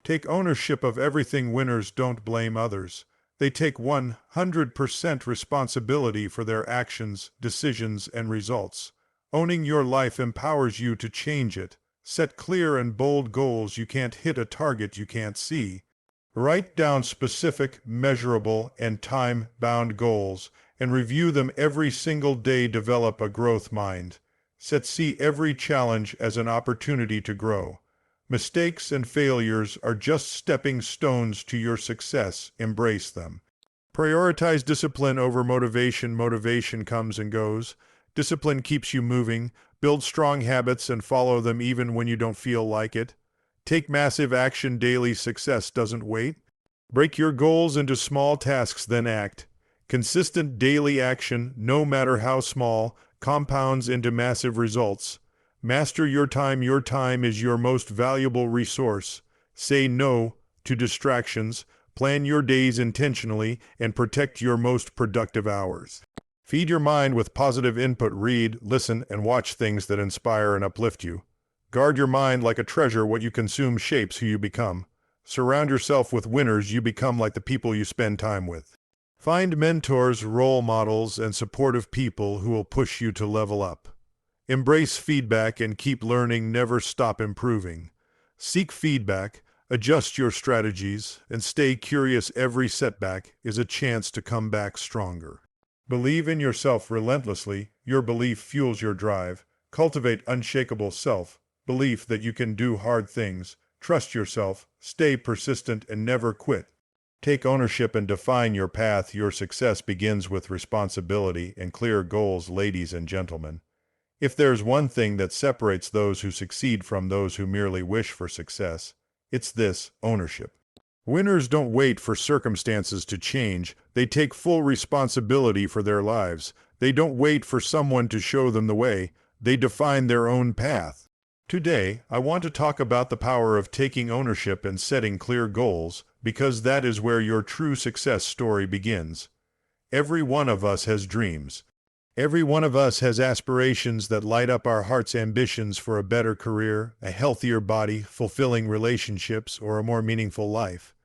Take ownership of everything. Winners don't blame others. They take 100% responsibility for their actions, decisions, and results. Owning your life empowers you to change it. Set clear and bold goals. You can't hit a target you can't see. Write down specific, measurable, and time-bound goals and review them every single day. Develop a growth mind. See every challenge as an opportunity to grow. Mistakes and failures are just stepping stones to your success. Embrace them. Prioritize discipline over motivation. Motivation comes and goes. Discipline keeps you moving. Build strong habits and follow them even when you don't feel like it. Take massive action daily. Success doesn't wait. Break your goals into small tasks, then act. Consistent daily action, no matter how small, compounds into massive results. Master your time. Your time is your most valuable resource. Say no to distractions. Plan your days intentionally and protect your most productive hours. Feed your mind with positive input. Read, listen, and watch things that inspire and uplift you. Guard your mind like a treasure. What you consume shapes who you become. Surround yourself with winners. You become like the people you spend time with. Find mentors, role models, and supportive people who will push you to level up. Embrace feedback and keep learning. Never stop improving. Seek feedback, adjust your strategies, and stay curious. Every setback is a chance to come back stronger. Believe in yourself relentlessly. Your belief fuels your drive. Cultivate unshakable self-belief that you can do hard things. Trust yourself, stay persistent, and never quit. Take ownership and define your path. Your success begins with responsibility and clear goals. Ladies and gentlemen, if there's one thing that separates those who succeed from those who merely wish for success, it's this: ownership. Winners don't wait for circumstances to change. They take full responsibility for their lives. They don't wait for someone to show them the way. They define their own path. Today, I want to talk about the power of taking ownership and setting clear goals, because that is where your true success story begins. Every one of us has dreams. Every one of us has aspirations that light up our heart's ambitions for a better career, a healthier body, fulfilling relationships, or a more meaningful life.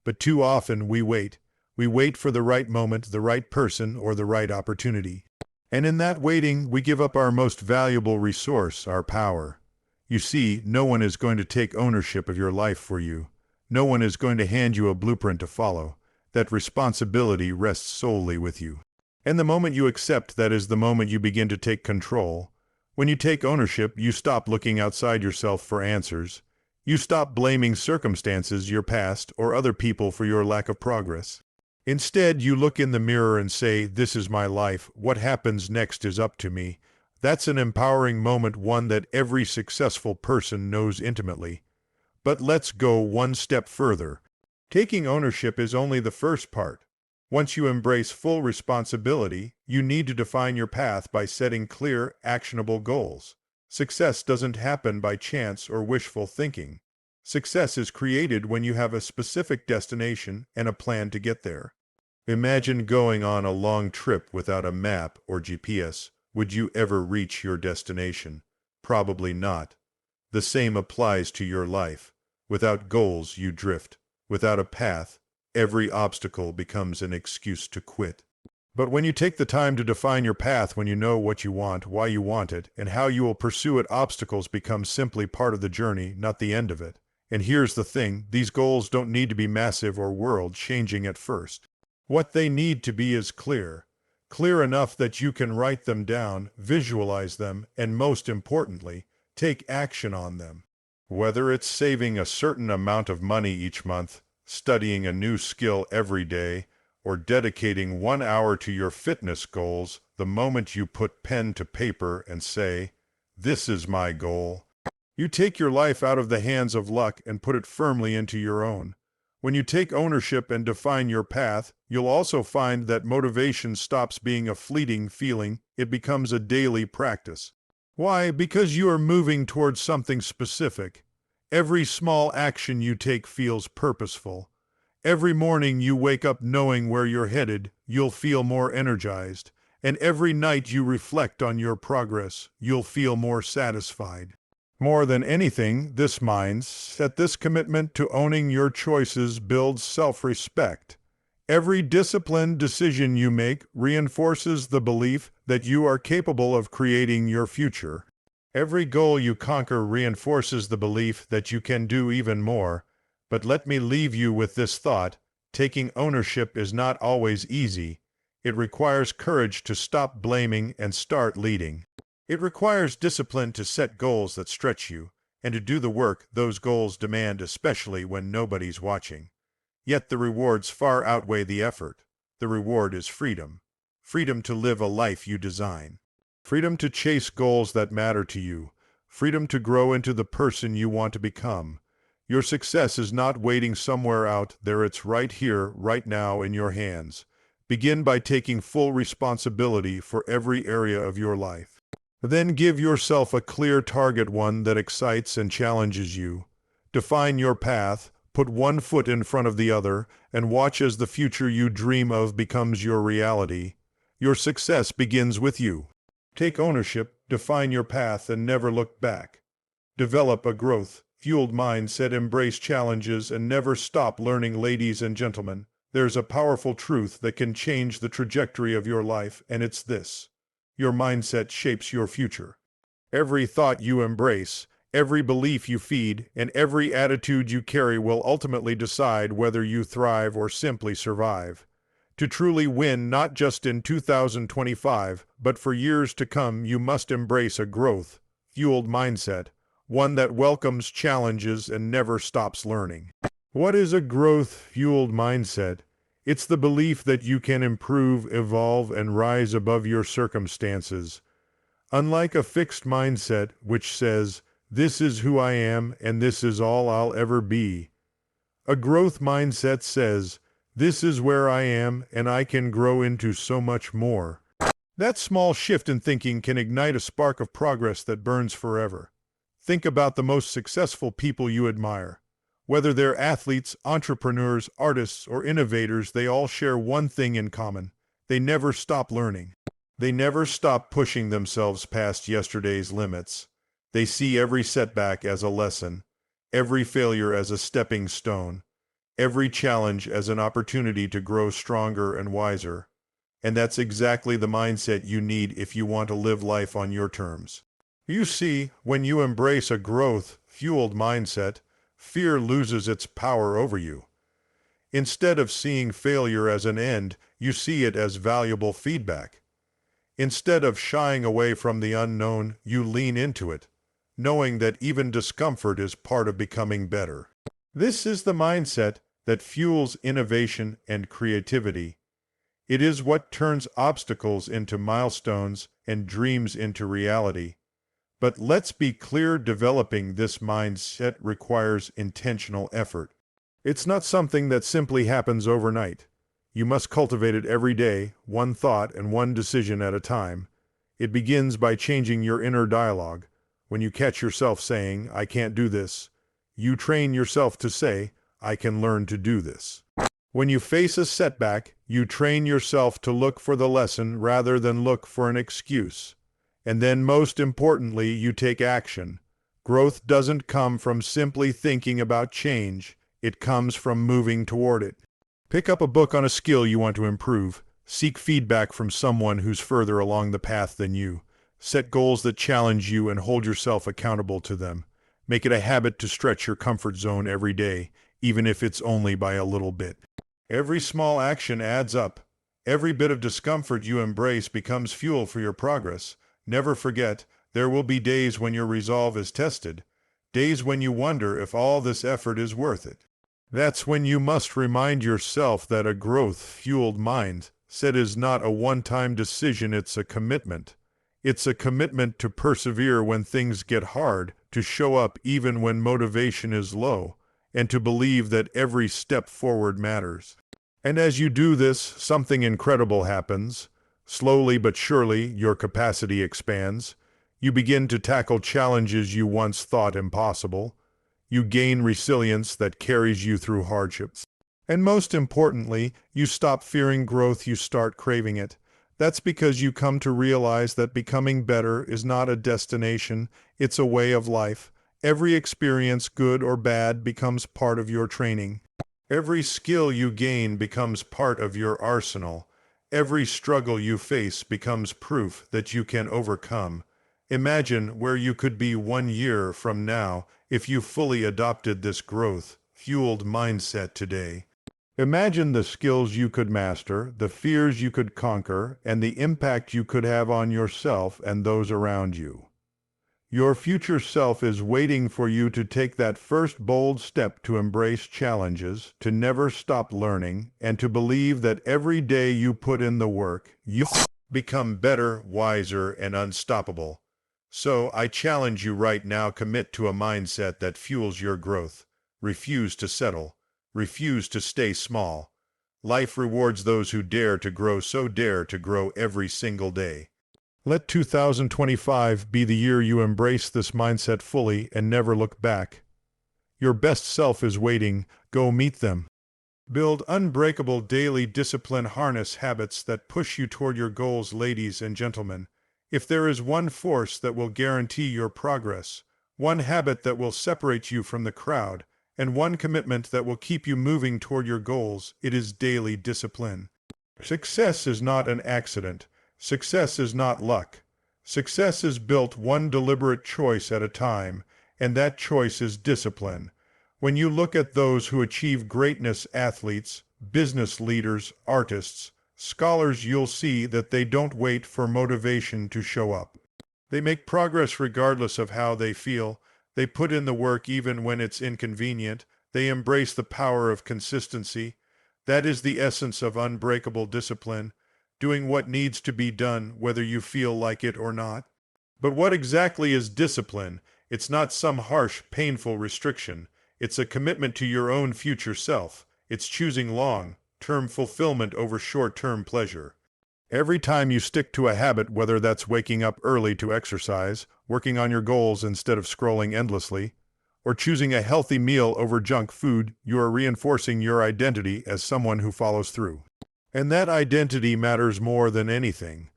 But too often we wait. We wait for the right moment, the right person, or the right opportunity. And in that waiting, we give up our most valuable resource, our power. You see, no one is going to take ownership of your life for you. No one is going to hand you a blueprint to follow. That responsibility rests solely with you. And the moment you accept that is the moment you begin to take control. When you take ownership, you stop looking outside yourself for answers. You stop blaming circumstances, your past, or other people for your lack of progress. Instead, you look in the mirror and say, "This is my life. What happens next is up to me." That's an empowering moment, one that every successful person knows intimately. But let's go one step further. Taking ownership is only the first part. Once you embrace full responsibility, you need to define your path by setting clear, actionable goals. Success doesn't happen by chance or wishful thinking. Success is created when you have a specific destination and a plan to get there. Imagine going on a long trip without a map or GPS. Would you ever reach your destination? Probably not. The same applies to your life. Without goals, you drift. Without a path, every obstacle becomes an excuse to quit. But when you take the time to define your path, when you know what you want, why you want it, and how you will pursue it, obstacles become simply part of the journey, not the end of it. And here's the thing, these goals don't need to be massive or world-changing at first. What they need to be is clear. Clear enough that you can write them down, visualize them, and most importantly, take action on them. Whether it's saving a certain amount of money each month, studying a new skill every day, or dedicating 1 hour to your fitness goals, the moment you put pen to paper and say, "This is my goal," you take your life out of the hands of luck and put it firmly into your own. When you take ownership and define your path, you'll also find that motivation stops being a fleeting feeling. It becomes a daily practice. Why? Because you are moving towards something specific. Every small action you take feels purposeful. Every morning you wake up knowing where you're headed, you'll feel more energized. And every night you reflect on your progress, you'll feel more satisfied. More than anything, this mindset, this commitment to owning your choices builds self-respect. Every disciplined decision you make reinforces the belief that you are capable of creating your future. Every goal you conquer reinforces the belief that you can do even more. But let me leave you with this thought: taking ownership is not always easy. It requires courage to stop blaming and start leading. It requires discipline to set goals that stretch you, and to do the work those goals demand, especially when nobody's watching. Yet the rewards far outweigh the effort. The reward is freedom. Freedom to live a life you design. Freedom to chase goals that matter to you. Freedom to grow into the person you want to become. Your success is not waiting somewhere out there. It's right here, right now, in your hands. Begin by taking full responsibility for every area of your life. Then give yourself a clear target, one that excites and challenges you. Define your path, put one foot in front of the other, and watch as the future you dream of becomes your reality. Your success begins with you. Take ownership, define your path, and never look back. Develop a growth-fueled mindset, embrace challenges, and never stop learning. Ladies and gentlemen, there's a powerful truth that can change the trajectory of your life, and it's this: your mindset shapes your future. Every thought you embrace, every belief you feed, and every attitude you carry will ultimately decide whether you thrive or simply survive. To truly win, not just in 2025, but for years to come, you must embrace a growth-fueled mindset, one that welcomes challenges and never stops learning. What is a growth-fueled mindset? It's the belief that you can improve, evolve, and rise above your circumstances. Unlike a fixed mindset, which says, "This is who I am and this is all I'll ever be," a growth mindset says, "This is where I am and I can grow into so much more." That small shift in thinking can ignite a spark of progress that burns forever. Think about the most successful people you admire. Whether they're athletes, entrepreneurs, artists, or innovators, they all share one thing in common: they never stop learning. They never stop pushing themselves past yesterday's limits. They see every setback as a lesson, every failure as a stepping stone, every challenge as an opportunity to grow stronger and wiser. And that's exactly the mindset you need if you want to live life on your terms. You see, when you embrace a growth-fueled mindset, fear loses its power over you. Instead of seeing failure as an end, you see it as valuable feedback. Instead of shying away from the unknown, you lean into it, knowing that even discomfort is part of becoming better. This is the mindset that fuels innovation and creativity. It is what turns obstacles into milestones and dreams into reality. But let's be clear, developing this mindset requires intentional effort. It's not something that simply happens overnight. You must cultivate it every day, one thought and one decision at a time. It begins by changing your inner dialogue. When you catch yourself saying, "I can't do this," you train yourself to say, "I can learn to do this." When you face a setback, you train yourself to look for the lesson rather than look for an excuse. And then, most importantly, you take action. Growth doesn't come from simply thinking about change. It comes from moving toward it. Pick up a book on a skill you want to improve. Seek feedback from someone who's further along the path than you. Set goals that challenge you and hold yourself accountable to them. Make it a habit to stretch your comfort zone every day, even if it's only by a little bit. Every small action adds up. Every bit of discomfort you embrace becomes fuel for your progress. Never forget, there will be days when your resolve is tested, days when you wonder if all this effort is worth it. That's when you must remind yourself that a growth-fueled mindset is not a one-time decision, it's a commitment. It's a commitment to persevere when things get hard, to show up even when motivation is low, and to believe that every step forward matters. And as you do this, something incredible happens. Slowly but surely, your capacity expands. You begin to tackle challenges you once thought impossible. You gain resilience that carries you through hardships. And most importantly, you stop fearing growth, you start craving it. That's because you come to realize that becoming better is not a destination, it's a way of life. Every experience, good or bad, becomes part of your training. Every skill you gain becomes part of your arsenal. Every struggle you face becomes proof that you can overcome. Imagine where you could be 1 year from now if you fully adopted this growth-fueled mindset today. Imagine the skills you could master, the fears you could conquer, and the impact you could have on yourself and those around you. Your future self is waiting for you to take that first bold step to embrace challenges, to never stop learning, and to believe that every day you put in the work, you become better, wiser, and unstoppable. So I challenge you right now, commit to a mindset that fuels your growth. Refuse to settle. Refuse to stay small. Life rewards those who dare to grow, so dare to grow every single day. Let 2025 be the year you embrace this mindset fully and never look back. Your best self is waiting. Go meet them. Build unbreakable daily discipline. Harness habits that push you toward your goals, ladies and gentlemen. If there is one force that will guarantee your progress, one habit that will separate you from the crowd, and one commitment that will keep you moving toward your goals, it is daily discipline. Success is not an accident. Success is not luck. Success is built one deliberate choice at a time, and that choice is discipline. When you look at those who achieve greatness, athletes, business leaders, artists, scholars, you'll see that they don't wait for motivation to show up. They make progress regardless of how they feel. They put in the work even when it's inconvenient. They embrace the power of consistency. That is the essence of unbreakable discipline. Doing what needs to be done, whether you feel like it or not. But what exactly is discipline? It's not some harsh, painful restriction. It's a commitment to your own future self. It's choosing long-term fulfillment over short-term pleasure. Every time you stick to a habit, whether that's waking up early to exercise, working on your goals instead of scrolling endlessly, or choosing a healthy meal over junk food, you are reinforcing your identity as someone who follows through. And that identity matters more than anything,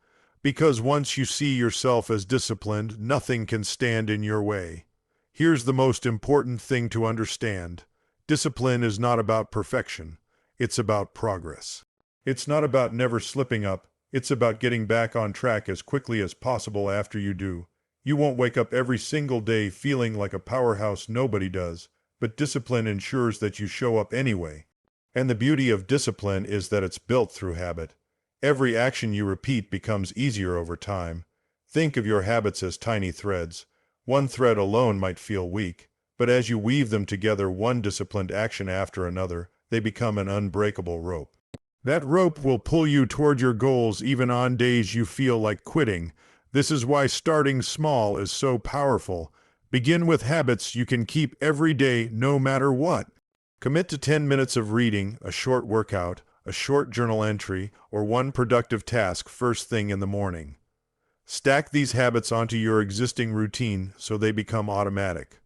because once you see yourself as disciplined, nothing can stand in your way. Here's the most important thing to understand. Discipline is not about perfection. It's about progress. It's not about never slipping up. It's about getting back on track as quickly as possible after you do. You won't wake up every single day feeling like a powerhouse, nobody does, but discipline ensures that you show up anyway. And the beauty of discipline is that it's built through habit. Every action you repeat becomes easier over time. Think of your habits as tiny threads. One thread alone might feel weak, but as you weave them together, one disciplined action after another, they become an unbreakable rope. That rope will pull you toward your goals even on days you feel like quitting. This is why starting small is so powerful. Begin with habits you can keep every day, no matter what. Commit to 10 minutes of reading, a short workout, a short journal entry, or one productive task first thing in the morning. Stack these habits onto your existing routine so they become automatic.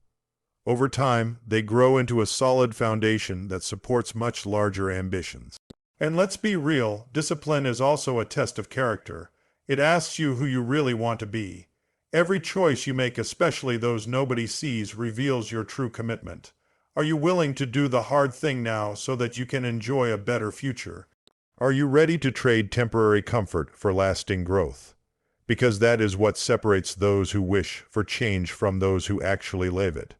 Over time, they grow into a solid foundation that supports much larger ambitions. And let's be real, discipline is also a test of character. It asks you who you really want to be. Every choice you make, especially those nobody sees, reveals your true commitment. Are you willing to do the hard thing now so that you can enjoy a better future? Are you ready to trade temporary comfort for lasting growth? Because that is what separates those who wish for change from those who actually live it.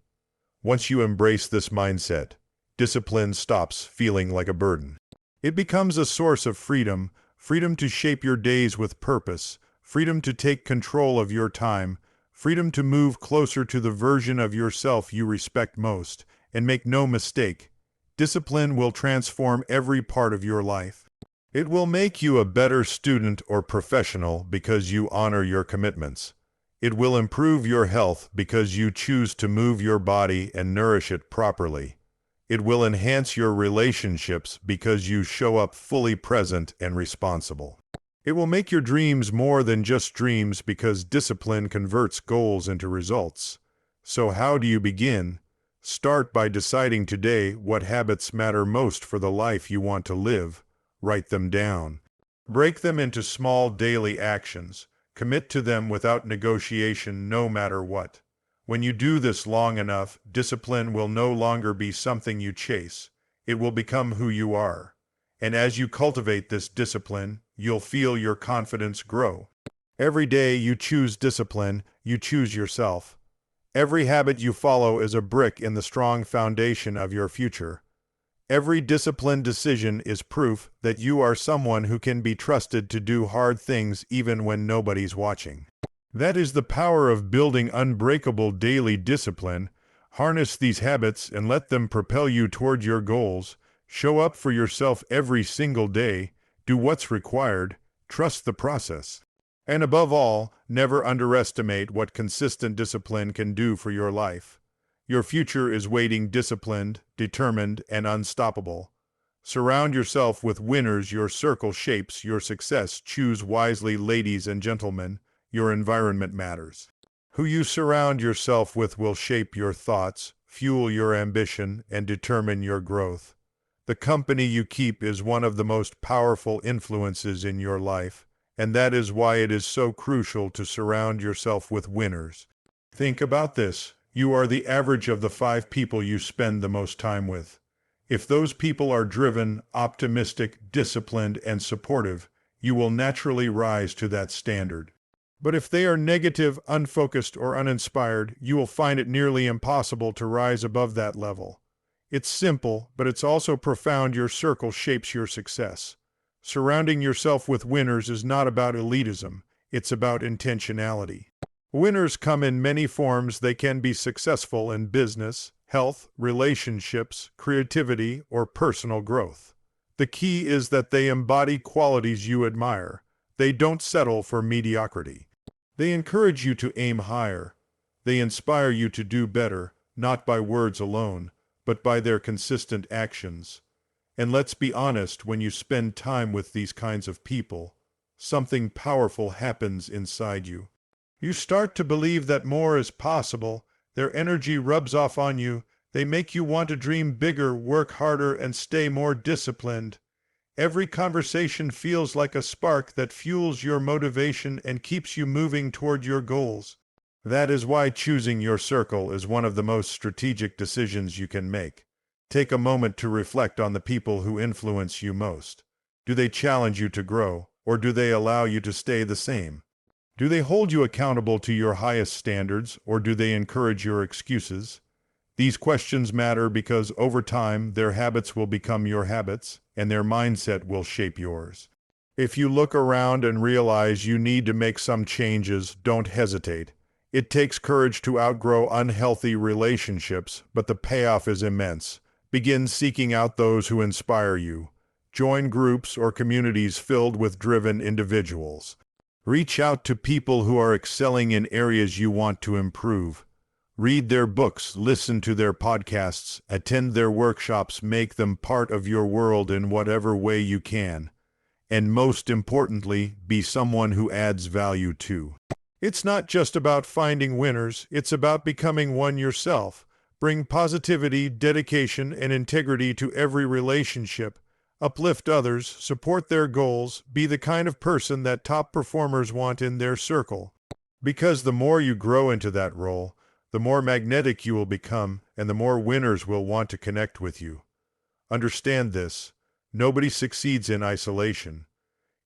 Once you embrace this mindset, discipline stops feeling like a burden. It becomes a source of freedom, freedom to shape your days with purpose, freedom to take control of your time, freedom to move closer to the version of yourself you respect most. And make no mistake, discipline will transform every part of your life. It will make you a better student or professional because you honor your commitments. It will improve your health because you choose to move your body and nourish it properly. It will enhance your relationships because you show up fully present and responsible. It will make your dreams more than just dreams because discipline converts goals into results. So how do you begin? Start by deciding today what habits matter most for the life you want to live. Write them down. Break them into small daily actions. Commit to them without negotiation, no matter what. When you do this long enough, discipline will no longer be something you chase. It will become who you are. And as you cultivate this discipline, you'll feel your confidence grow. Every day you choose discipline, you choose yourself. Every habit you follow is a brick in the strong foundation of your future. Every disciplined decision is proof that you are someone who can be trusted to do hard things even when nobody's watching. That is the power of building unbreakable daily discipline. Harness these habits and let them propel you toward your goals. Show up for yourself every single day. Do what's required. Trust the process. And above all, never underestimate what consistent discipline can do for your life. Your future is waiting, disciplined, determined, and unstoppable. Surround yourself with winners. Your circle shapes your success. Choose wisely, ladies and gentlemen. Your environment matters. Who you surround yourself with will shape your thoughts, fuel your ambition, and determine your growth. The company you keep is one of the most powerful influences in your life, and that is why it is so crucial to surround yourself with winners. Think about this. You are the average of the 5 people you spend the most time with. If those people are driven, optimistic, disciplined, and supportive, you will naturally rise to that standard. But if they are negative, unfocused, or uninspired, you will find it nearly impossible to rise above that level. It's simple, but it's also profound. Your circle shapes your success. Surrounding yourself with winners is not about elitism, it's about intentionality. Winners come in many forms. They can be successful in business, health, relationships, creativity, or personal growth. The key is that they embody qualities you admire. They don't settle for mediocrity. They encourage you to aim higher. They inspire you to do better, not by words alone, but by their consistent actions. And let's be honest, when you spend time with these kinds of people, something powerful happens inside you. You start to believe that more is possible. Their energy rubs off on you. They make you want to dream bigger, work harder, and stay more disciplined. Every conversation feels like a spark that fuels your motivation and keeps you moving toward your goals. That is why choosing your circle is one of the most strategic decisions you can make. Take a moment to reflect on the people who influence you most. Do they challenge you to grow, or do they allow you to stay the same? Do they hold you accountable to your highest standards, or do they encourage your excuses? These questions matter because over time, their habits will become your habits, and their mindset will shape yours. If you look around and realize you need to make some changes, don't hesitate. It takes courage to outgrow unhealthy relationships, but the payoff is immense. Begin seeking out those who inspire you. Join groups or communities filled with driven individuals. Reach out to people who are excelling in areas you want to improve. Read their books, listen to their podcasts, attend their workshops, make them part of your world in whatever way you can. And most importantly, be someone who adds value too. It's not just about finding winners, it's about becoming one yourself. Bring positivity, dedication, and integrity to every relationship. Uplift others, support their goals, be the kind of person that top performers want in their circle. Because the more you grow into that role, the more magnetic you will become, and the more winners will want to connect with you. Understand this: nobody succeeds in isolation.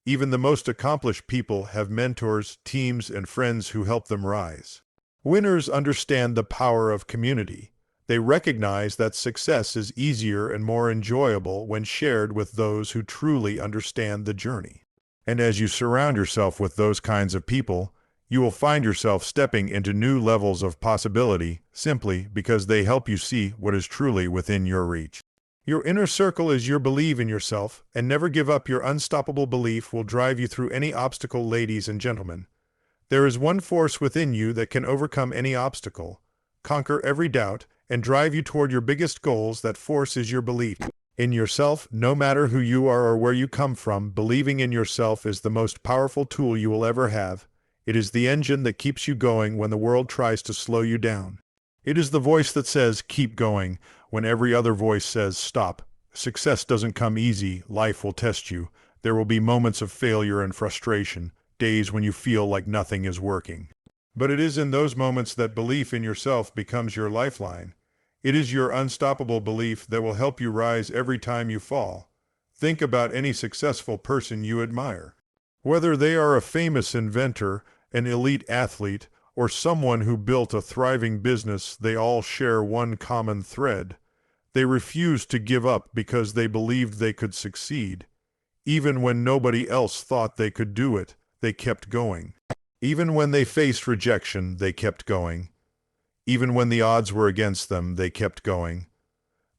Even the most accomplished people have mentors, teams, and friends who help them rise. Winners understand the power of community. They recognize that success is easier and more enjoyable when shared with those who truly understand the journey. And as you surround yourself with those kinds of people, you will find yourself stepping into new levels of possibility simply because they help you see what is truly within your reach. Your inner circle is your belief in yourself, and never give up. Your unstoppable belief will drive you through any obstacle, ladies and gentlemen. There is one force within you that can overcome any obstacle, conquer every doubt, and drive you toward your biggest goals. That force is your belief in yourself. No matter who you are or where you come from, believing in yourself is the most powerful tool you will ever have. It is the engine that keeps you going when the world tries to slow you down. It is the voice that says, keep going, when every other voice says, stop. Success doesn't come easy, life will test you. There will be moments of failure and frustration, days when you feel like nothing is working. But it is in those moments that belief in yourself becomes your lifeline. It is your unstoppable belief that will help you rise every time you fall. Think about any successful person you admire. Whether they are a famous inventor, an elite athlete, or someone who built a thriving business, they all share one common thread. They refused to give up because they believed they could succeed. Even when nobody else thought they could do it, they kept going. Even when they faced rejection, they kept going. Even when the odds were against them, they kept going.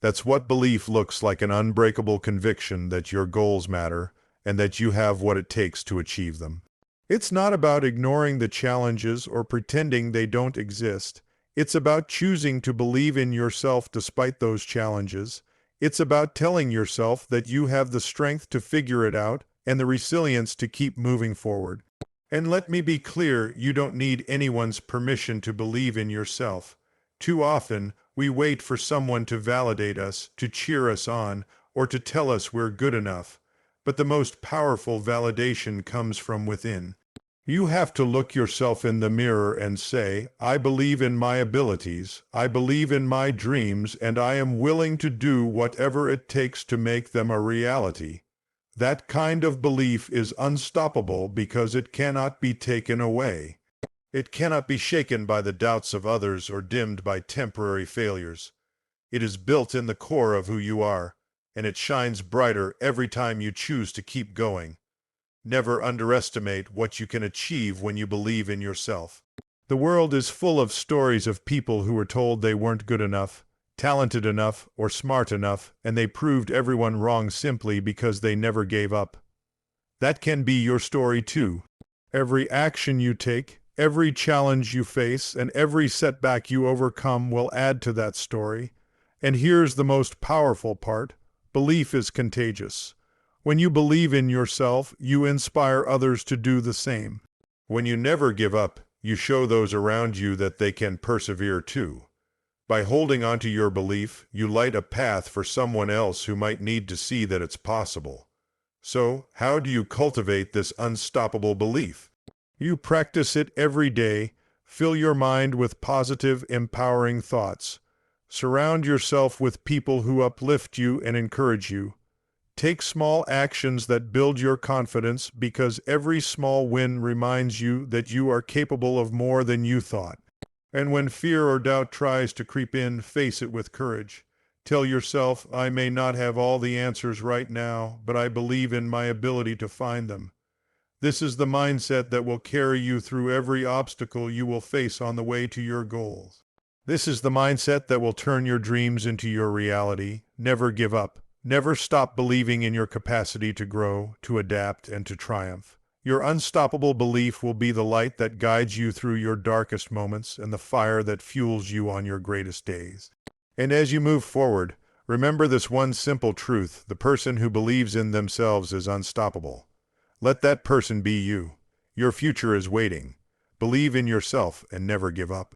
That's what belief looks like: an unbreakable conviction that your goals matter and that you have what it takes to achieve them. It's not about ignoring the challenges or pretending they don't exist. It's about choosing to believe in yourself despite those challenges. It's about telling yourself that you have the strength to figure it out and the resilience to keep moving forward. And let me be clear, you don't need anyone's permission to believe in yourself. Too often, we wait for someone to validate us, to cheer us on, or to tell us we're good enough. But the most powerful validation comes from within. You have to look yourself in the mirror and say, I believe in my abilities, I believe in my dreams, and I am willing to do whatever it takes to make them a reality. That kind of belief is unstoppable because it cannot be taken away. It cannot be shaken by the doubts of others or dimmed by temporary failures. It is built in the core of who you are, and it shines brighter every time you choose to keep going. Never underestimate what you can achieve when you believe in yourself. The world is full of stories of people who were told they weren't good enough, talented enough, or smart enough, and they proved everyone wrong simply because they never gave up. That can be your story too. Every action you take, every challenge you face, and every setback you overcome will add to that story. And here's the most powerful part: belief is contagious. When you believe in yourself, you inspire others to do the same. When you never give up, you show those around you that they can persevere too. By holding onto your belief, you light a path for someone else who might need to see that it's possible. So, how do you cultivate this unstoppable belief? You practice it every day. Fill your mind with positive, empowering thoughts. Surround yourself with people who uplift you and encourage you. Take small actions that build your confidence, because every small win reminds you that you are capable of more than you thought. And when fear or doubt tries to creep in, face it with courage. Tell yourself, I may not have all the answers right now, but I believe in my ability to find them. This is the mindset that will carry you through every obstacle you will face on the way to your goals. This is the mindset that will turn your dreams into your reality. Never give up. Never stop believing in your capacity to grow, to adapt, and to triumph. Your unstoppable belief will be the light that guides you through your darkest moments and the fire that fuels you on your greatest days. And as you move forward, remember this one simple truth: the person who believes in themselves is unstoppable. Let that person be you. Your future is waiting. Believe in yourself and never give up.